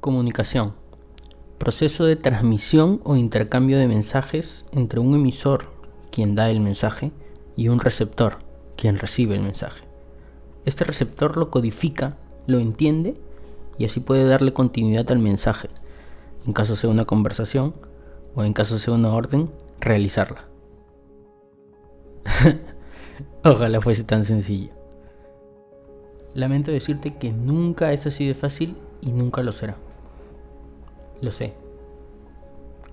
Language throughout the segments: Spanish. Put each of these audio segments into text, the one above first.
Comunicación. Proceso de transmisión o intercambio de mensajes entre un emisor, quien da el mensaje, y un receptor, quien recibe el mensaje. Este receptor lo codifica, lo entiende y así puede darle continuidad al mensaje, en caso sea una conversación o en caso sea una orden, realizarla. Ojalá fuese tan sencillo. Lamento decirte que nunca es así de fácil y nunca lo será. Lo sé.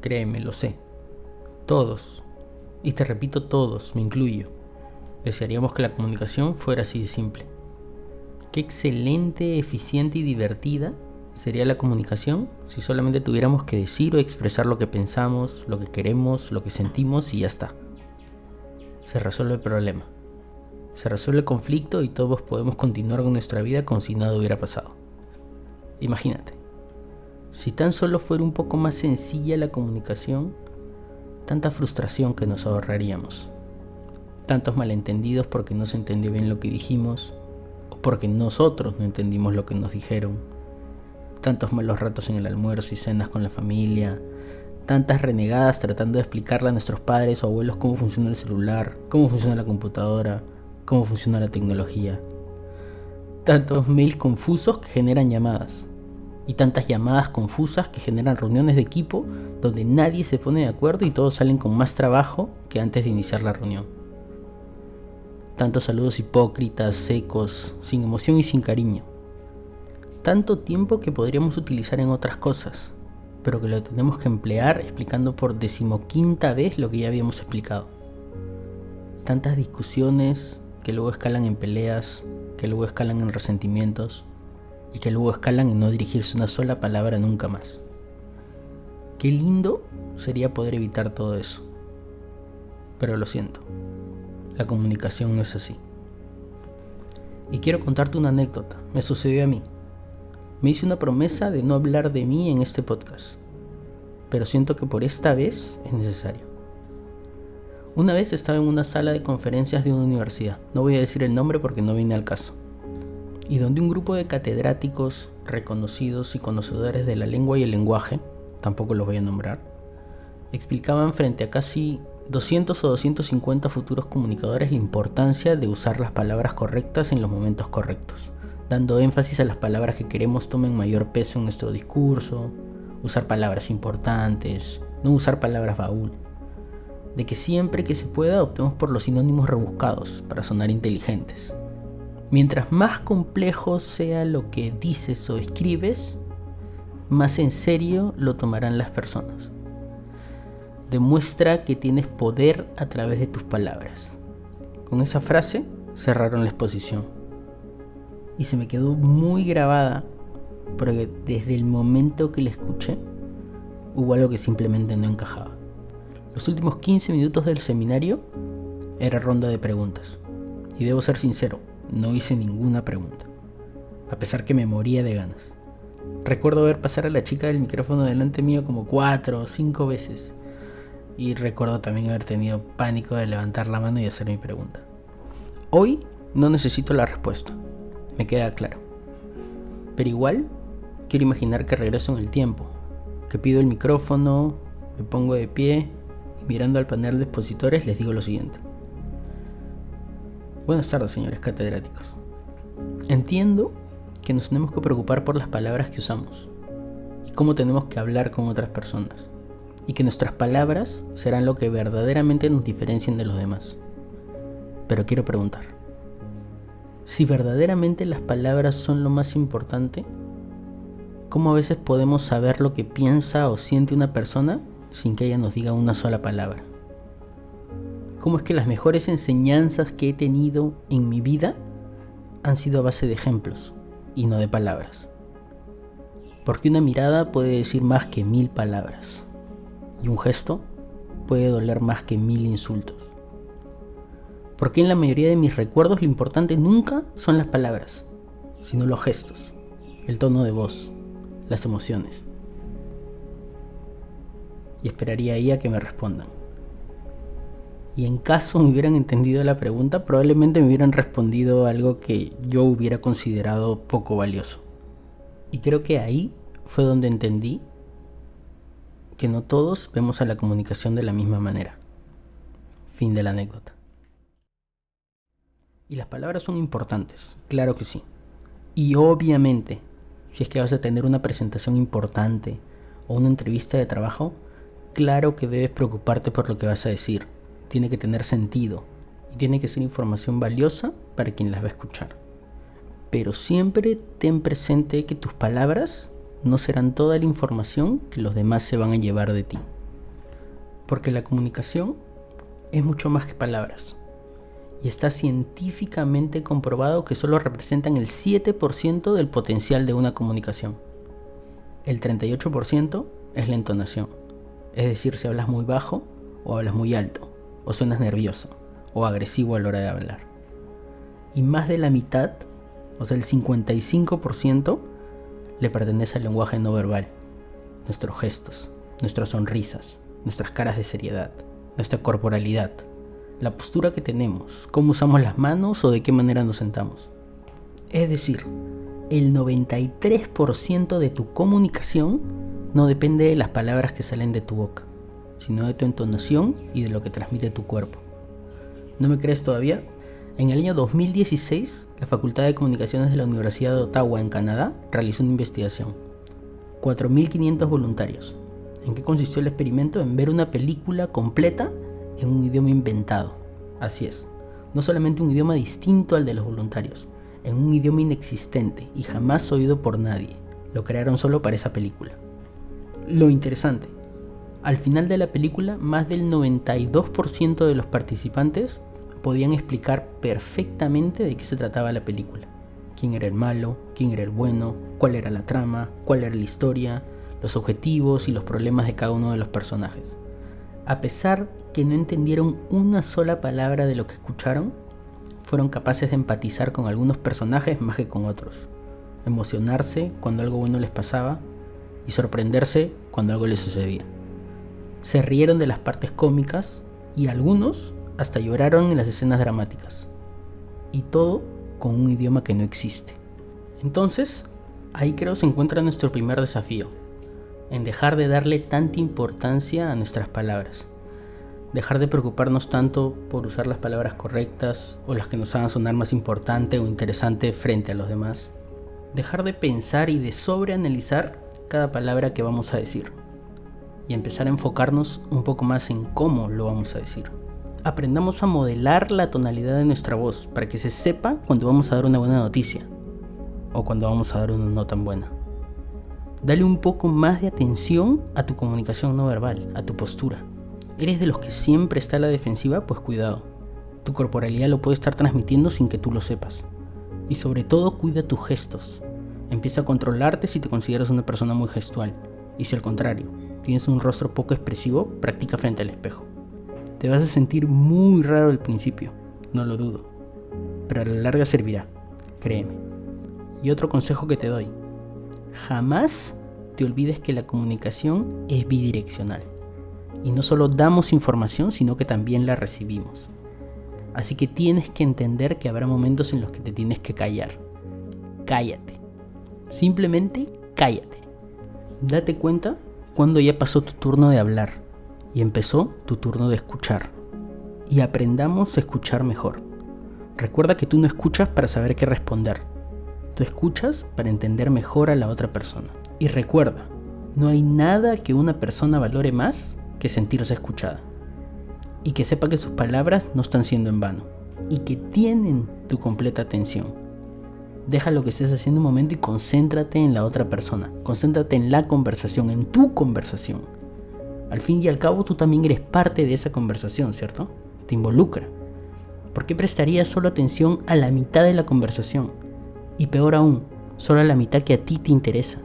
Créeme, lo sé. Todos, y te repito todos, me incluyo, desearíamos que la comunicación fuera así de simple. Qué excelente, eficiente y divertida sería la comunicación si solamente tuviéramos que decir o expresar lo que pensamos, lo que queremos, lo que sentimos y ya está. Se resuelve el problema. Se resuelve el conflicto y todos podemos continuar con nuestra vida como si nada hubiera pasado. Imagínate. Si tan solo fuera un poco más sencilla la comunicación, tanta frustración que nos ahorraríamos. Tantos malentendidos porque no se entendió bien lo que dijimos, o porque nosotros no entendimos lo que nos dijeron. Tantos malos ratos en el almuerzo y cenas con la familia. Tantas renegadas tratando de explicarle a nuestros padres o abuelos cómo funciona el celular, cómo funciona la computadora, cómo funciona la tecnología. Tantos mails confusos que generan llamadas. Y tantas llamadas confusas que generan reuniones de equipo donde nadie se pone de acuerdo y todos salen con más trabajo que antes de iniciar la reunión. Tantos saludos hipócritas, secos, sin emoción y sin cariño. Tanto tiempo que podríamos utilizar en otras cosas, pero que lo tenemos que emplear explicando por 15ª vez lo que ya habíamos explicado. Tantas discusiones que luego escalan en peleas, que luego escalan en resentimientos, y que luego escalan en no dirigirse una sola palabra nunca más. Qué lindo sería poder evitar todo eso. Pero lo siento, la comunicación no es así. Y quiero contarte una anécdota, me sucedió a mí. Me hice una promesa de no hablar de mí en este podcast, pero siento que por esta vez es necesario. Una vez estaba en una sala de conferencias de una universidad, no voy a decir el nombre porque no viene al caso, y donde un grupo de catedráticos reconocidos y conocedores de la lengua y el lenguaje, tampoco los voy a nombrar, explicaban frente a casi 200 o 250 futuros comunicadores la importancia de usar las palabras correctas en los momentos correctos, dando énfasis a las palabras que queremos tomen mayor peso en nuestro discurso, usar palabras importantes, no usar palabras baúl, de que siempre que se pueda optemos por los sinónimos rebuscados para sonar inteligentes. Mientras más complejo sea lo que dices o escribes, más en serio lo tomarán las personas. Demuestra que tienes poder a través de tus palabras. Con esa frase cerraron la exposición. Y se me quedó muy grabada porque desde el momento que la escuché hubo algo que simplemente no encajaba. Los últimos 15 minutos del seminario era ronda de preguntas. Y debo ser sincero, no hice ninguna pregunta, a pesar que me moría de ganas. Recuerdo ver pasar a la chica del micrófono delante mío como 4 o 5 veces. Y recuerdo también haber tenido pánico de levantar la mano y hacer mi pregunta. Hoy no necesito la respuesta, me queda claro. Pero igual quiero imaginar que regreso en el tiempo, que pido el micrófono, me pongo de pie y mirando al panel de expositores les digo lo siguiente. Buenas tardes, señores catedráticos. Entiendo que nos tenemos que preocupar por las palabras que usamos y cómo tenemos que hablar con otras personas, y que nuestras palabras serán lo que verdaderamente nos diferencien de los demás. Pero quiero preguntar, si verdaderamente las palabras son lo más importante, ¿cómo a veces podemos saber lo que piensa o siente una persona sin que ella nos diga una sola palabra? ¿Cómo es que las mejores enseñanzas que he tenido en mi vida han sido a base de ejemplos y no de palabras? Porque una mirada puede decir más que 1000 palabras y un gesto puede doler más que 1000 insultos. Porque en la mayoría de mis recuerdos lo importante nunca son las palabras, sino los gestos, el tono de voz, las emociones. Y esperaría ahí a que me respondan. Y en caso me hubieran entendido la pregunta, probablemente me hubieran respondido algo que yo hubiera considerado poco valioso. Y creo que ahí fue donde entendí que no todos vemos a la comunicación de la misma manera. Fin de la anécdota. Y las palabras son importantes, claro que sí. Y obviamente, si es que vas a tener una presentación importante o una entrevista de trabajo, claro que debes preocuparte por lo que vas a decir. Tiene que tener sentido y tiene que ser información valiosa para quien las va a escuchar. Pero siempre ten presente que tus palabras no serán toda la información que los demás se van a llevar de ti. Porque la comunicación es mucho más que palabras. Y está científicamente comprobado que solo representan el 7% del potencial de una comunicación. El 38% es la entonación. Es decir, si hablas muy bajo o hablas muy alto, o suenas nervioso o agresivo a la hora de hablar. Y más de la mitad, o sea el 55%, le pertenece al lenguaje no verbal. Nuestros gestos, nuestras sonrisas, nuestras caras de seriedad, nuestra corporalidad, la postura que tenemos, cómo usamos las manos o de qué manera nos sentamos. Es decir, el 93% de tu comunicación no depende de las palabras que salen de tu boca, sino de tu entonación y de lo que transmite tu cuerpo. ¿No me crees todavía? En el año 2016, la Facultad de Comunicaciones de la Universidad de Ottawa, en Canadá, realizó una investigación. 4.500 voluntarios. ¿En qué consistió el experimento? En ver una película completa en un idioma inventado. Así es, no solamente un idioma distinto al de los voluntarios, en un idioma inexistente y jamás oído por nadie. Lo crearon solo para esa película. Lo interesante, al final de la película, más del 92% de los participantes podían explicar perfectamente de qué se trataba la película. Quién era el malo, quién era el bueno, cuál era la trama, cuál era la historia, los objetivos y los problemas de cada uno de los personajes. A pesar que no entendieron una sola palabra de lo que escucharon, fueron capaces de empatizar con algunos personajes más que con otros, emocionarse cuando algo bueno les pasaba y sorprenderse cuando algo les sucedía. Se rieron de las partes cómicas y algunos hasta lloraron en las escenas dramáticas. Y todo con un idioma que no existe. Entonces, ahí creo se encuentra nuestro primer desafío, en dejar de darle tanta importancia a nuestras palabras. Dejar de preocuparnos tanto por usar las palabras correctas o las que nos hagan sonar más importante o interesante frente a los demás. Dejar de pensar y de sobreanalizar cada palabra que vamos a decir. Y empezar a enfocarnos un poco más en cómo lo vamos a decir. Aprendamos a modelar la tonalidad de nuestra voz para que se sepa cuando vamos a dar una buena noticia o cuando vamos a dar una no tan buena. Dale un poco más de atención a tu comunicación no verbal, a tu postura. ¿Eres de los que siempre está a la defensiva? Pues cuidado. Tu corporalidad lo puede estar transmitiendo sin que tú lo sepas. Y sobre todo, cuida tus gestos. Empieza a controlarte si te consideras una persona muy gestual. Y si al contrario, tienes un rostro poco expresivo, practica frente al espejo. Te vas a sentir muy raro al principio, no lo dudo. Pero a la larga servirá, créeme. Y otro consejo que te doy. Jamás te olvides que la comunicación es bidireccional. Y no solo damos información, sino que también la recibimos. Así que tienes que entender que habrá momentos en los que te tienes que callar. Cállate. Simplemente cállate. Date cuenta cuando ya pasó tu turno de hablar y empezó tu turno de escuchar. Y aprendamos a escuchar mejor. Recuerda que tú no escuchas para saber qué responder. Tú escuchas para entender mejor a la otra persona. Y recuerda, no hay nada que una persona valore más que sentirse escuchada. Y que sepa que sus palabras no están siendo en vano. Y que tienen tu completa atención. Deja lo que estés haciendo un momento y concéntrate en la otra persona. Concéntrate en la conversación, en tu conversación. Al fin y al cabo tú también eres parte de esa conversación, ¿cierto? Te involucra. ¿Por qué prestarías solo atención a la mitad de la conversación? Y peor aún, solo a la mitad que a ti te interesa.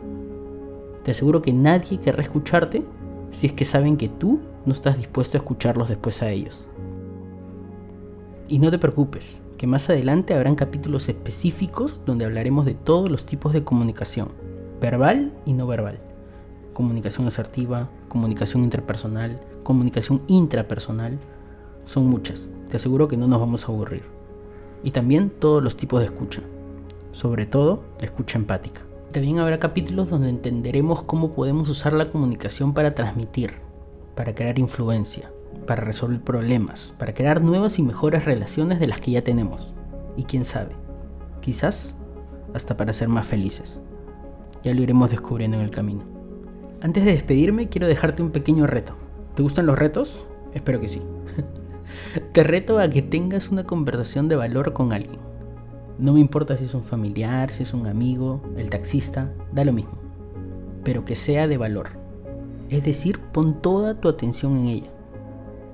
Te aseguro que nadie querrá escucharte si es que saben que tú no estás dispuesto a escucharlos después a ellos. Y no te preocupes, que más adelante habrán capítulos específicos donde hablaremos de todos los tipos de comunicación, verbal y no verbal. Comunicación asertiva, comunicación interpersonal, comunicación intrapersonal, son muchas. Te aseguro que no nos vamos a aburrir. Y también todos los tipos de escucha, sobre todo la escucha empática. También habrá capítulos donde entenderemos cómo podemos usar la comunicación para transmitir, para crear influencia, para resolver problemas, para crear nuevas y mejores relaciones de las que ya tenemos. Y quién sabe, quizás hasta para ser más felices. Ya lo iremos descubriendo en el camino. Antes de despedirme, quiero dejarte un pequeño reto. ¿Te gustan los retos? Espero que sí. Te reto a que tengas una conversación de valor con alguien. No me importa si es un familiar, si es un amigo, el taxista, da lo mismo. Pero que sea de valor. Es decir, pon toda tu atención en ella.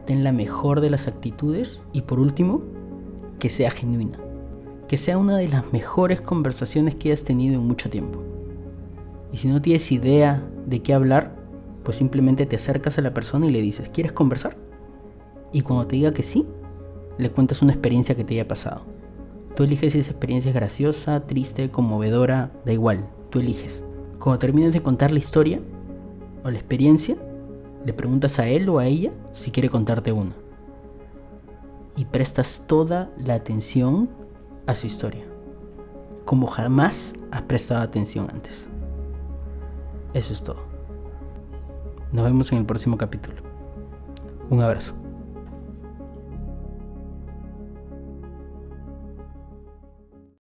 Ten la mejor de las actitudes y por último, que sea genuina. Que sea una de las mejores conversaciones que hayas tenido en mucho tiempo. Y si no tienes idea de qué hablar, pues simplemente te acercas a la persona y le dices, ¿quieres conversar? Y cuando te diga que sí, le cuentas una experiencia que te haya pasado. Tú eliges si esa experiencia es graciosa, triste, conmovedora, da igual, tú eliges. Cuando termines de contar la historia o la experiencia, le preguntas a él o a ella si quiere contarte una. Y prestas toda la atención a su historia, como jamás has prestado atención antes. Eso es todo. Nos vemos en el próximo capítulo. Un abrazo.